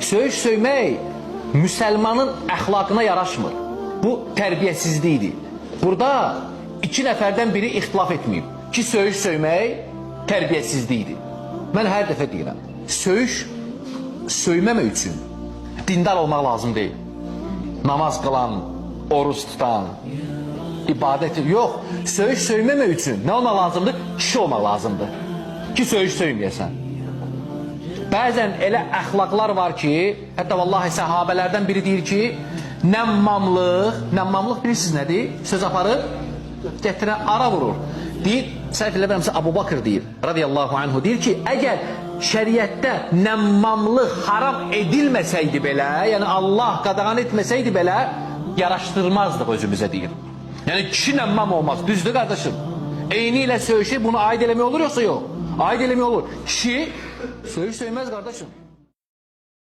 Söyüş söymək müsəlmanın əxlaqına yaraşmır. Bu tərbiyəsizlikdir. Burada iki nəfərdən biri ixtilaf etməyib ki, söyüş söymək tərbiyəsizlikdir. Mən hər dəfə deyirəm, söyüş söyməmək üçün dindar olmaq lazım deyil. Namaz qılan, oruç tutan, ibadət yox. Söyüş söyməmək üçün nə olmaq lazımdır? Kişi olmaq lazımdır ki, söyüş söyməyəsən. Bəzən elə əxlaqlar var ki, hətta vallahi səhabələrdən biri deyir ki, nəmmamlıq bilirsiniz nədir? Söz aparır, gətirən ara vurur. Deyir, səhv eləmirəmsə Abu Bakır deyir, radiyallahu anhu, deyir ki, əgər şəriətdə nəmmamlıq haram edilməsəydi belə, yəni Allah qadağan etməsəydi belə, yaraşdırmazdıq özümüzə deyir. Yəni kişi nəmmam olmaz, düzdür qardaşım. Eyni ilə söyüşü bunu aid eləmək olur yoxsa yox? Aid eləmək olur. Kişi söyüş söyməz qardaşım.